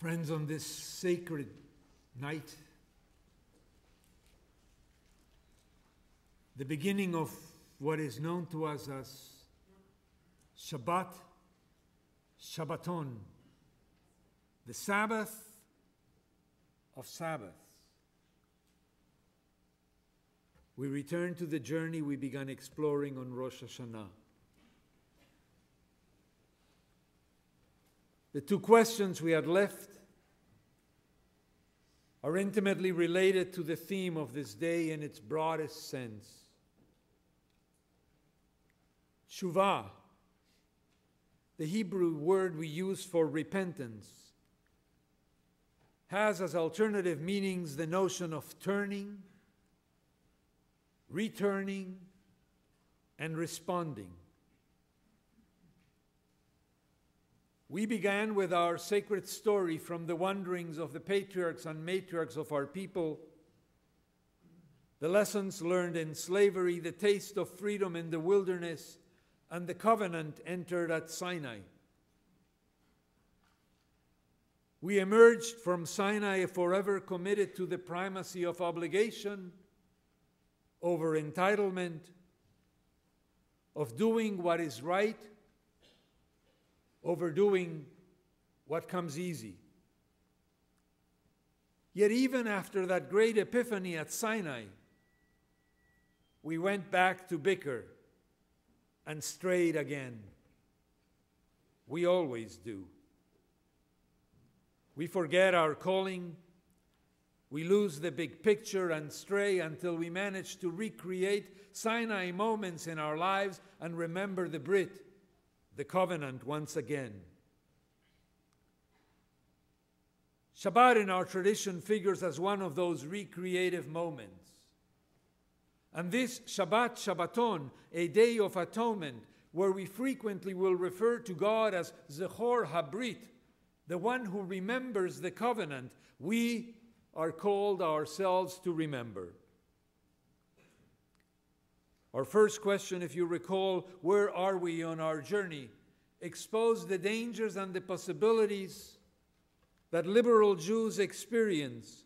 Friends, on this sacred night, the beginning of what is known to us as Shabbat, Shabbaton, the Sabbath of Sabbaths, we return to the journey we began exploring on Rosh Hashanah. The two questions we had left are intimately related to the theme of this day in its broadest sense. Teshuvah, the Hebrew word we use for repentance, has as alternative meanings the notion of turning, returning, and responding. We began with our sacred story from the wanderings of the patriarchs and matriarchs of our people, the lessons learned in slavery, the taste of freedom in the wilderness, and the covenant entered at Sinai. We emerged from Sinai forever committed to the primacy of obligation over entitlement, of doing what is right over doing what comes easy. Yet even after that great epiphany at Sinai, we went back to bicker and strayed again. We always do. We forget our calling, we lose the big picture and stray until we manage to recreate Sinai moments in our lives and remember the Brit, the covenant, once again. Shabbat in our tradition figures as one of those recreative moments. And this Shabbat, Shabbaton, a day of atonement, where we frequently will refer to God as Zechor HaBrit, the one who remembers the covenant, we are called ourselves to remember. Our first question, if you recall, where are we on our journey, exposed the dangers and the possibilities that liberal Jews experience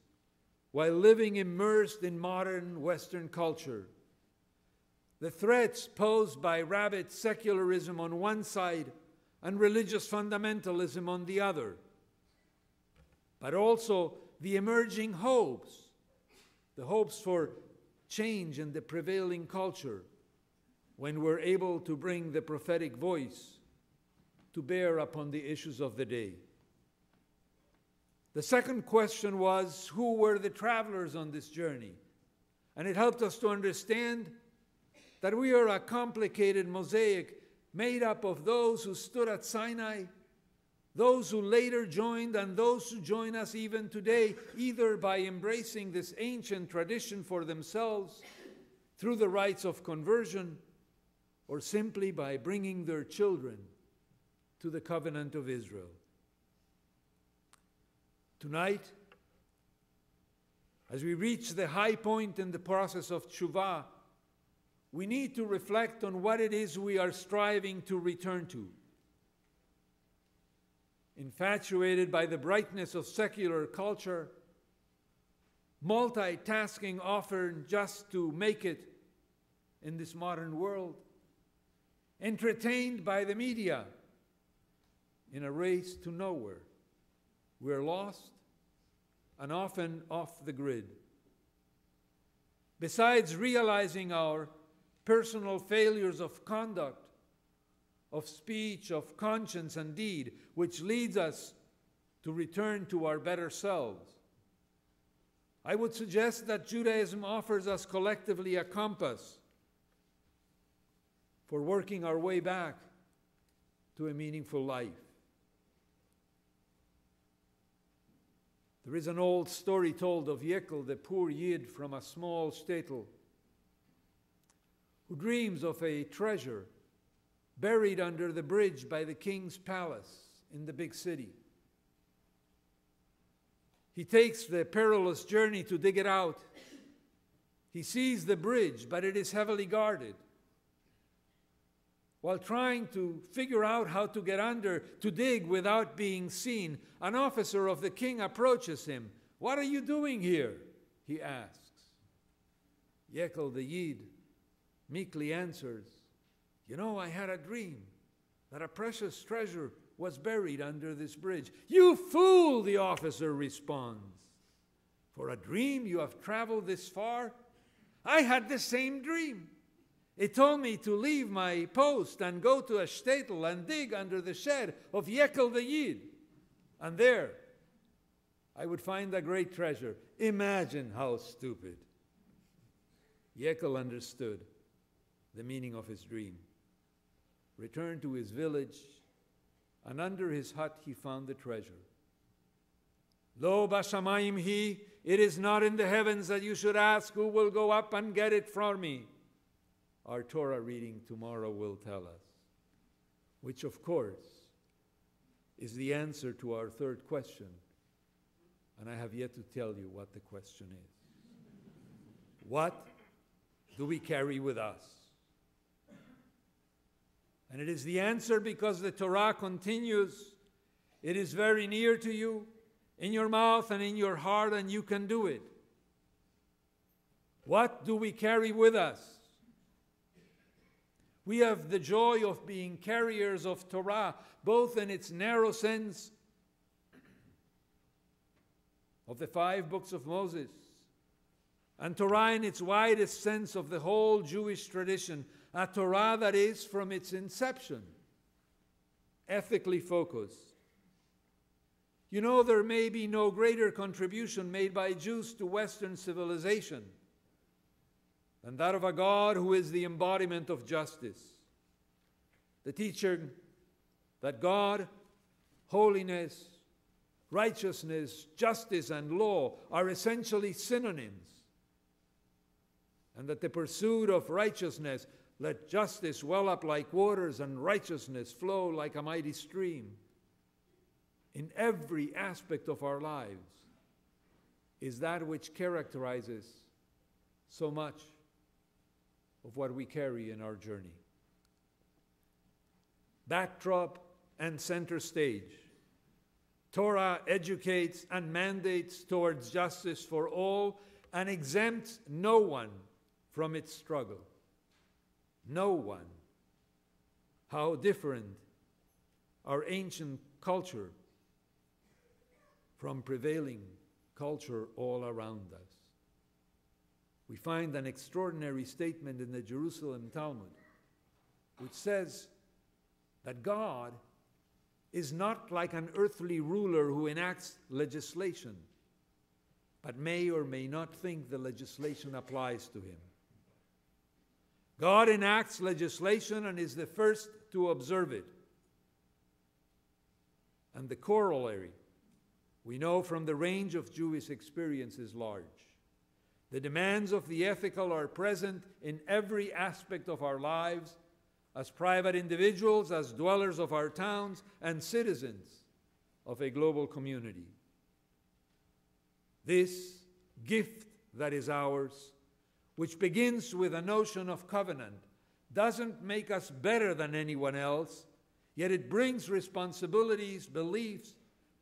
while living immersed in modern Western culture. The threats posed by rabid secularism on one side and religious fundamentalism on the other, but also the emerging hopes, the hopes for change in the prevailing culture when we're able to bring the prophetic voice to bear upon the issues of the day. The second question was, who were the travelers on this journey? And it helped us to understand that we are a complicated mosaic made up of those who stood at Sinai, those who later joined, and those who join us even today, either by embracing this ancient tradition for themselves through the rites of conversion, or simply by bringing their children to the covenant of Israel. Tonight, as we reach the high point in the process of Teshuvah, we need to reflect on what it is we are striving to return to. Infatuated by the brightness of secular culture, multitasking often just to make it in this modern world, entertained by the media in a race to nowhere, we're lost and often off the grid. Besides realizing our personal failures of conduct, of speech, of conscience and deed, which leads us to return to our better selves, I would suggest that Judaism offers us collectively a compass for working our way back to a meaningful life. There is an old story told of Yekel, the poor Yid from a small shtetl, who dreams of a treasure buried under the bridge by the king's palace in the big city. He takes the perilous journey to dig it out. He sees the bridge, but it is heavily guarded. while trying to figure out how to get under, to dig without being seen, an officer of the king approaches him. "What are you doing here?" he asks. Yekel the Yid meekly answers, "You know, I had a dream that a precious treasure was buried under this bridge." "You fool," the officer responds. "For a dream you have traveled this far? I had the same dream. It told me to leave my post and go to a shtetl and dig under the shed of Yekel the Yid. And there, I would find a great treasure." Imagine how stupid. Yekel understood the meaning of his dream, returned to his village, and under his hut he found the treasure. "Lo bashamayim hi, it is not in the heavens that you should ask who will go up and get it for me," our Torah reading tomorrow will tell us, which of course is the answer to our third question. And I have yet to tell you what the question is. What do we carry with us? And it is the answer because the Torah continues, "It is very near to you, in your mouth and in your heart, and you can do it." What do we carry with us? We have the joy of being carriers of Torah, both in its narrow sense of the 5 books of Moses, and Torah in its widest sense of the whole Jewish tradition, a Torah that is, from its inception, ethically focused. You know, there may be no greater contribution made by Jews to Western civilization than that of a God who is the embodiment of justice. The teaching that God, holiness, righteousness, justice, and law are essentially synonyms, and that the pursuit of righteousness, let justice well up like waters and righteousness flow like a mighty stream, in every aspect of our lives, is that which characterizes so much of what we carry in our journey. Backdrop and center stage. Torah educates and mandates towards justice for all and exempts no one from its struggle. No one. How different our ancient culture from prevailing culture all around us. We find an extraordinary statement in the Jerusalem Talmud, which says that God is not like an earthly ruler who enacts legislation, but may or may not think the legislation applies to him. God enacts legislation and is the first to observe it. And the corollary, we know from the range of Jewish experience, is large. The demands of the ethical are present in every aspect of our lives, as private individuals, as dwellers of our towns, and citizens of a global community. This gift that is ours, which begins with a notion of covenant, doesn't make us better than anyone else, yet it brings responsibilities, beliefs,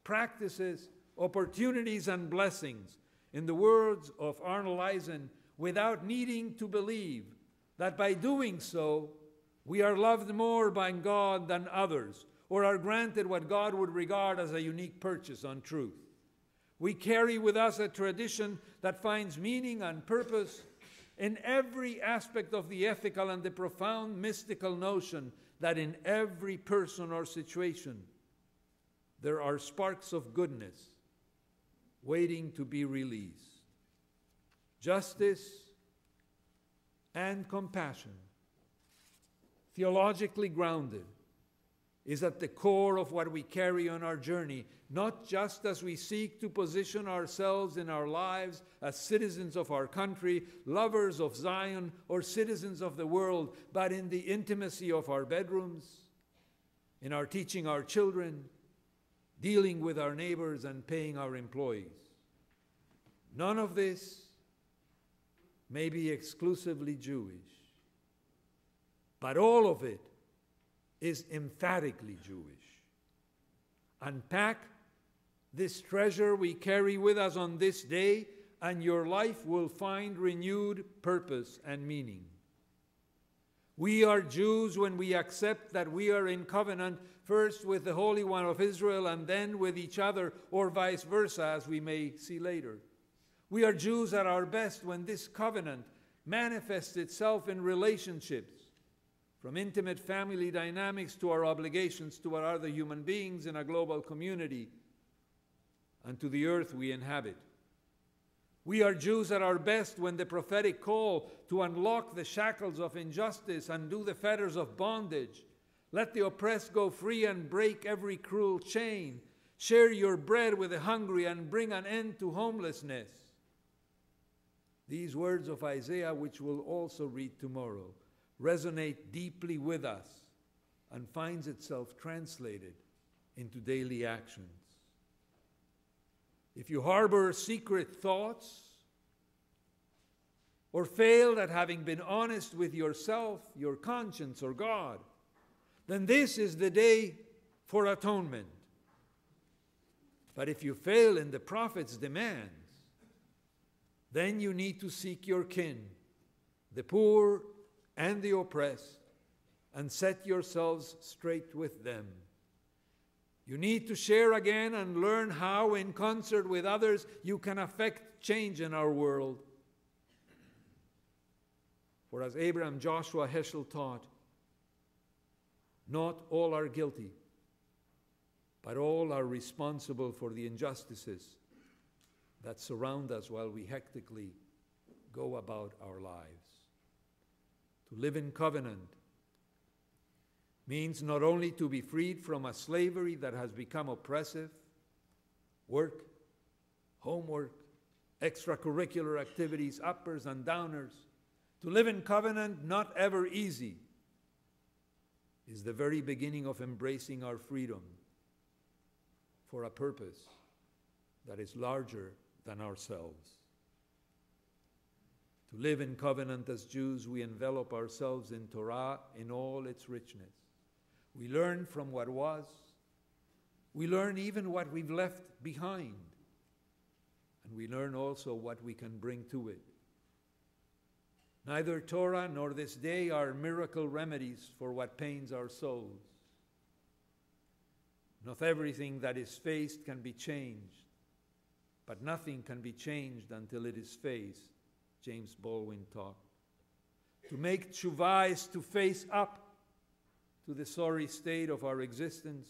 practices, opportunities, and blessings. In the words of Arnold Eisen, without needing to believe that by doing so, we are loved more by God than others, or are granted what God would regard as a unique purchase on truth. We carry with us a tradition that finds meaning and purpose in every aspect of the ethical and the profound mystical notion that in every person or situation there are sparks of goodness waiting to be released. Justice and compassion, theologically grounded, is at the core of what we carry on our journey, not just as we seek to position ourselves in our lives as citizens of our country, lovers of Zion, or citizens of the world, but in the intimacy of our bedrooms, in our teaching our children, dealing with our neighbors, and paying our employees. None of this may be exclusively Jewish, but all of it is emphatically Jewish. Unpack this treasure we carry with us on this day, and your life will find renewed purpose and meaning. We are Jews when we accept that we are in covenant first with the Holy One of Israel and then with each other, or vice versa, as we may see later. We are Jews at our best when this covenant manifests itself in relationships, from intimate family dynamics to our obligations to our other human beings in a global community and to the earth we inhabit. We are Jews at our best when the prophetic call to unlock the shackles of injustice, undo the fetters of bondage, let the oppressed go free and break every cruel chain, share your bread with the hungry and bring an end to homelessness. These words of Isaiah, which we'll also read tomorrow, resonate deeply with us and finds itself translated into daily actions. If you harbor secret thoughts or failed at having been honest with yourself, your conscience, or God, then this is the day for atonement. But if you fail in the prophet's demands, then you need to seek your kin, the poor and the oppressed, and set yourselves straight with them. You need to share again and learn how, in concert with others, you can affect change in our world. For as Abraham Joshua Heschel taught, not all are guilty, but all are responsible for the injustices that surround us while we hectically go about our lives. To live in covenant means not only to be freed from a slavery that has become oppressive, work, homework, extracurricular activities, uppers and downers. To live in covenant, not ever easy, is the very beginning of embracing our freedom for a purpose that is larger than ourselves. To live in covenant as Jews, we envelop ourselves in Torah in all its richness. We learn from what was. We learn even what we've left behind. And we learn also what we can bring to it. Neither Torah nor this day are miracle remedies for what pains our souls. Not everything that is faced can be changed, but nothing can be changed until it is faced, James Baldwin taught. To make tshuva is to face up to the sorry state of our existence,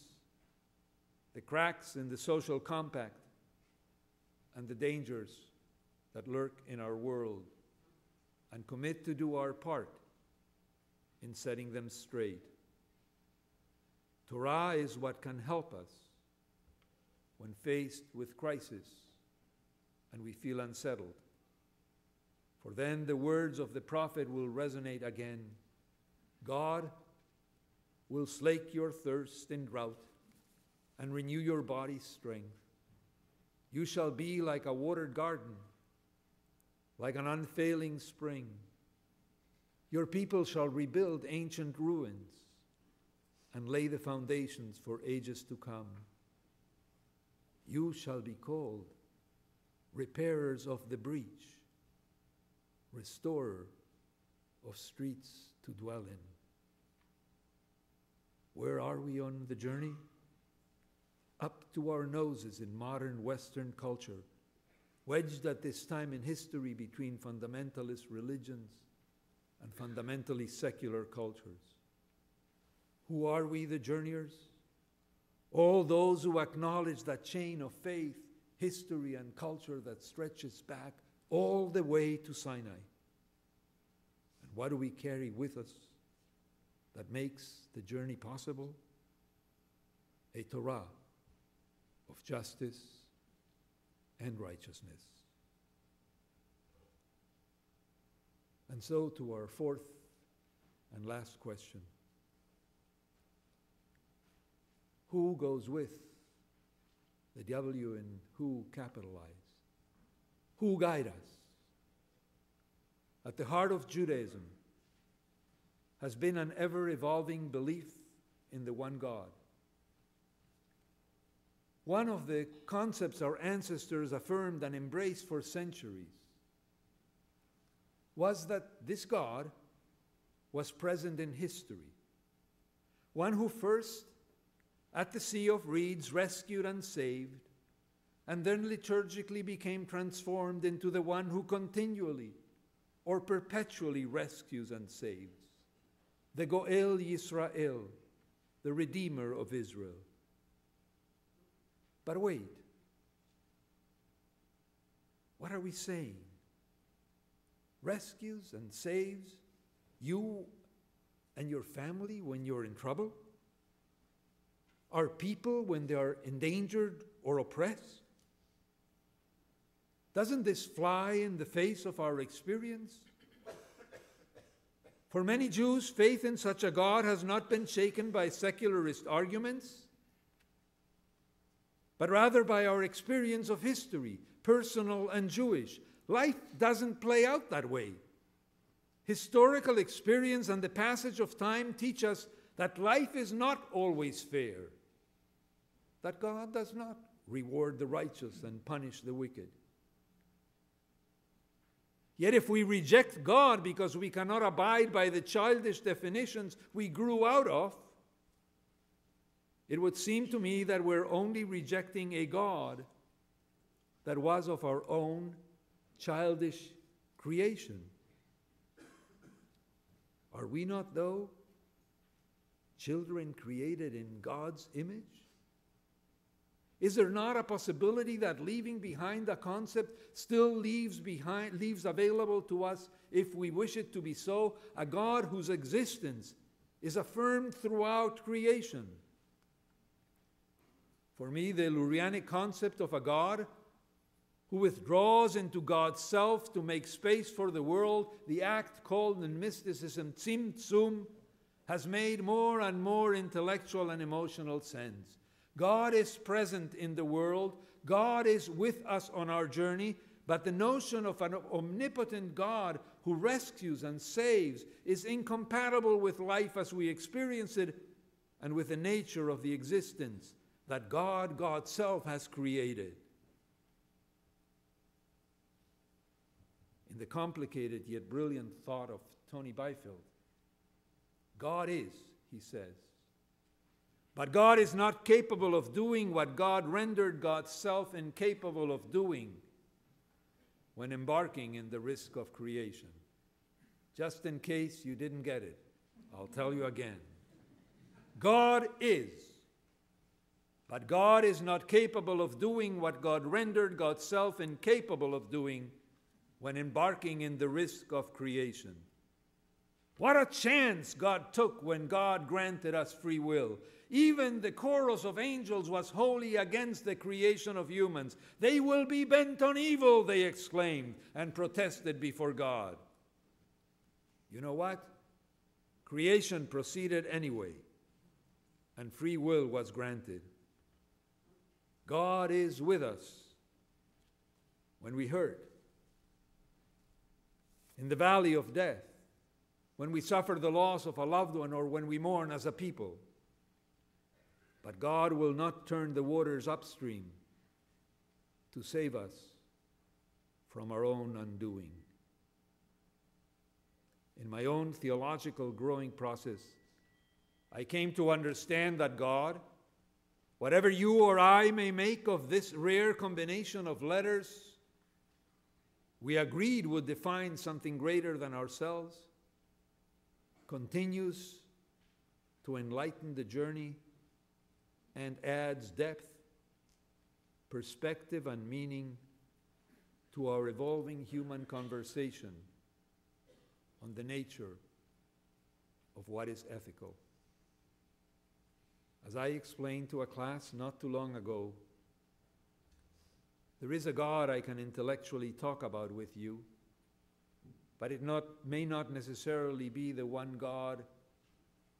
the cracks in the social compact, and the dangers that lurk in our world, and commit to do our part in setting them straight. Torah is what can help us when faced with crisis and we feel unsettled. For then the words of the prophet will resonate again. God will slake your thirst in drought and renew your body's strength. You shall be like a watered garden, like an unfailing spring. Your people shall rebuild ancient ruins and lay the foundations for ages to come. You shall be called repairers of the breach, restorer of streets to dwell in. Where are we on the journey? Up to our noses in modern Western culture, wedged at this time in history between fundamentalist religions and fundamentally secular cultures. Who are we, the journeyers? All those who acknowledge that chain of faith, history, and culture that stretches back all the way to Sinai. And what do we carry with us that makes the journey possible? A Torah of justice and righteousness. And so to our fourth and last question. Who goes with? The W in who capitalized. Who guide us? At the heart of Judaism has been an ever-evolving belief in the one God. One of the concepts our ancestors affirmed and embraced for centuries was that this God was present in history. One who first, at the Sea of Reeds, rescued and saved, and then liturgically became transformed into the one who continually or perpetually rescues and saves, the Goel Yisrael, the Redeemer of Israel. But wait, what are we saying? Rescues and saves you and your family when you're in trouble? Our people when they are endangered or oppressed? Doesn't this fly in the face of our experience? For many Jews, faith in such a God has not been shaken by secularist arguments, but rather by our experience of history, personal and Jewish. Life doesn't play out that way. Historical experience and the passage of time teach us that life is not always fair, that God does not reward the righteous and punish the wicked. Yet if we reject God because we cannot abide by the childish definitions we grew out of, it would seem to me that we're only rejecting a God that was of our own childish creation. Are we not, though, children created in God's image? Is there not a possibility that leaving behind a concept still leaves available to us, if we wish it to be so, a God whose existence is affirmed throughout creation? For me, the Lurianic concept of a God who withdraws into God's self to make space for the world, the act called in mysticism tzimtzum, has made more and more intellectual and emotional sense. God is present in the world. God is with us on our journey. But the notion of an omnipotent God who rescues and saves is incompatible with life as we experience it and with the nature of the existence that God's self, has created. In the complicated yet brilliant thought of Tony Byfield, God is, he says, but God is not capable of doing what God rendered God's self incapable of doing when embarking in the risk of creation. Just in case you didn't get it, I'll tell you again. God is, but God is not capable of doing what God rendered God's self incapable of doing when embarking in the risk of creation. What a chance God took when God granted us free will. Even the chorus of angels was wholly against the creation of humans. They will be bent on evil, they exclaimed, and protested before God. You know what? Creation proceeded anyway, and free will was granted. God is with us when we hurt, in the valley of death, when we suffer the loss of a loved one, or when we mourn as a people. But God will not turn the waters upstream to save us from our own undoing. In my own theological growing process, I came to understand that God, whatever you or I may make of this rare combination of letters we agreed would define something greater than ourselves, continues to enlighten the journey and adds depth, perspective, and meaning to our evolving human conversation on the nature of what is ethical. As I explained to a class not too long ago, there is a God I can intellectually talk about with you, but it may not necessarily be the one God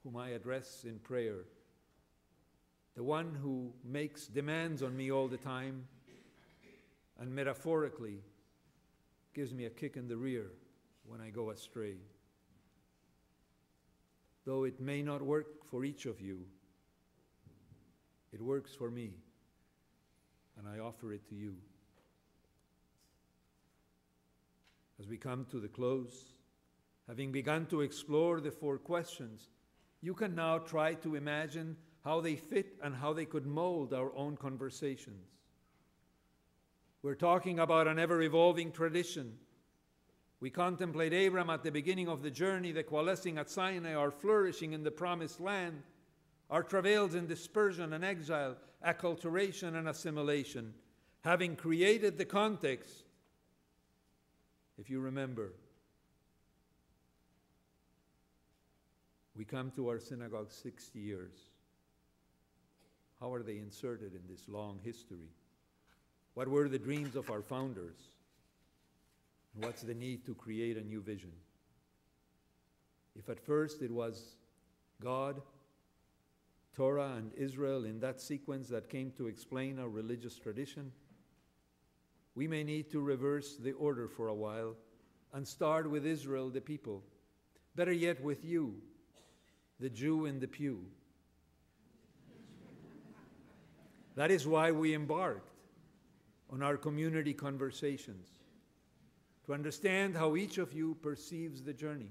whom I address in prayer, the one who makes demands on me all the time and metaphorically gives me a kick in the rear when I go astray. Though it may not work for each of you, It works for me, and I offer it to you. As we come to the close, having begun to explore the 4 questions, you can now try to imagine how they fit and how they could mold our own conversations. We're talking about an ever-evolving tradition. We contemplate Abram at the beginning of the journey, the coalescing at Sinai, our flourishing in the promised land, our travails in dispersion and exile, acculturation and assimilation, having created the context. If you remember, we come to our synagogue 60 years. How are they inserted in this long history? What were the dreams of our founders? And what's the need to create a new vision? If at first it was God, Torah, and Israel in that sequence that came to explain our religious tradition, we may need to reverse the order for a while and start with Israel, the people. Better yet, with you, the Jew in the pew. That is why we embarked on our community conversations, to understand how each of you perceives the journey.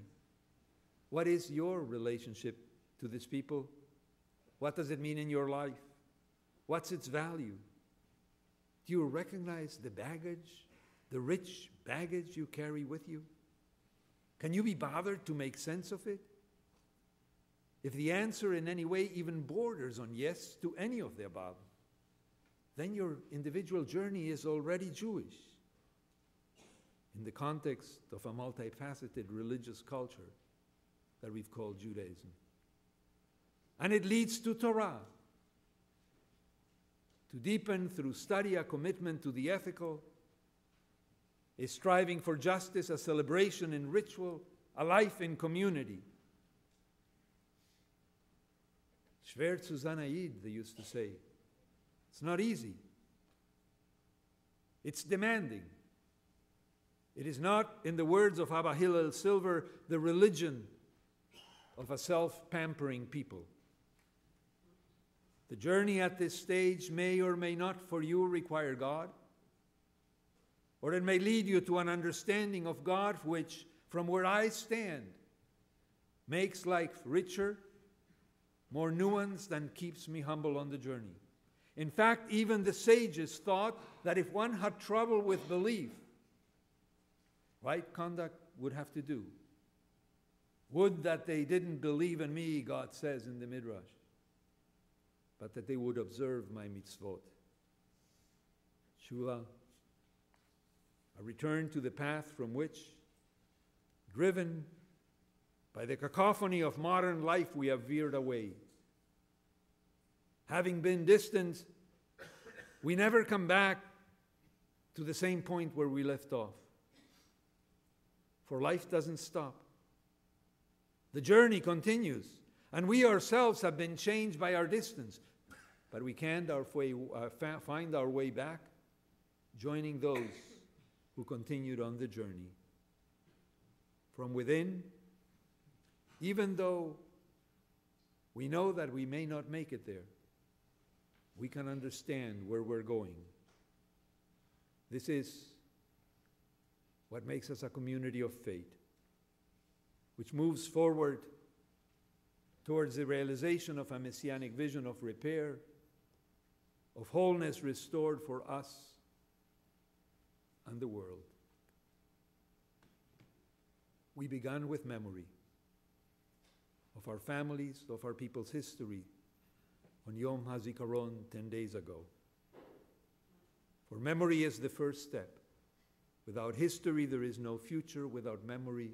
What is your relationship to this people? What does it mean in your life? What's its value? Do you recognize the baggage, the rich baggage you carry with you? Can you be bothered to make sense of it? If the answer in any way even borders on yes to any of the above, then your individual journey is already Jewish in the context of a multifaceted religious culture that we've called Judaism. And it leads to Torah, to deepen through study a commitment to the ethical, a striving for justice, a celebration in ritual, a life in community. Schwer zu sein Aid, they used to say. It's not easy. It's demanding. It is not, in the words of Abba Hillel Silver, the religion of a self-pampering people. The journey at this stage may or may not for you require God, or it may lead you to an understanding of God which, from where I stand, makes life richer, more nuanced, and keeps me humble on the journey. In fact, even the sages thought that if one had trouble with belief, right conduct would have to do. Would that they didn't believe in me, God says in the Midrash, but that they would observe my mitzvot. Shuvah, a return to the path from which, driven by the cacophony of modern life, we have veered away. Having been distant, we never come back to the same point where we left off. For life doesn't stop. The journey continues, and we ourselves have been changed by our distance, but we can't find our way back, joining those who continued on the journey. From within, even though we know that we may not make it there, we can understand where we're going. This is what makes us a community of faith, which moves forward towards the realization of a messianic vision of repair, of wholeness restored for us and the world. We began with memory of our families, of our people's history, on Yom HaZikaron 10 days ago. For memory is the first step. Without history, there is no future. Without memory,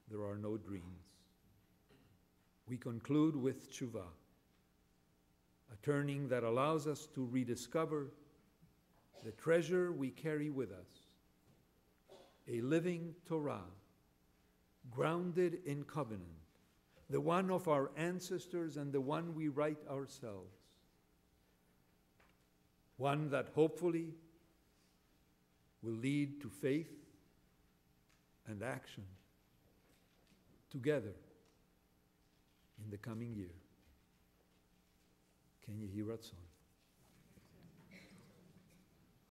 there are no dreams. We conclude with tshuva, a turning that allows us to rediscover the treasure we carry with us, a living Torah, grounded in covenant, the one of our ancestors and the one we write ourselves. One that hopefully will lead to faith and action together in the coming year. Ken כן יהי רצון.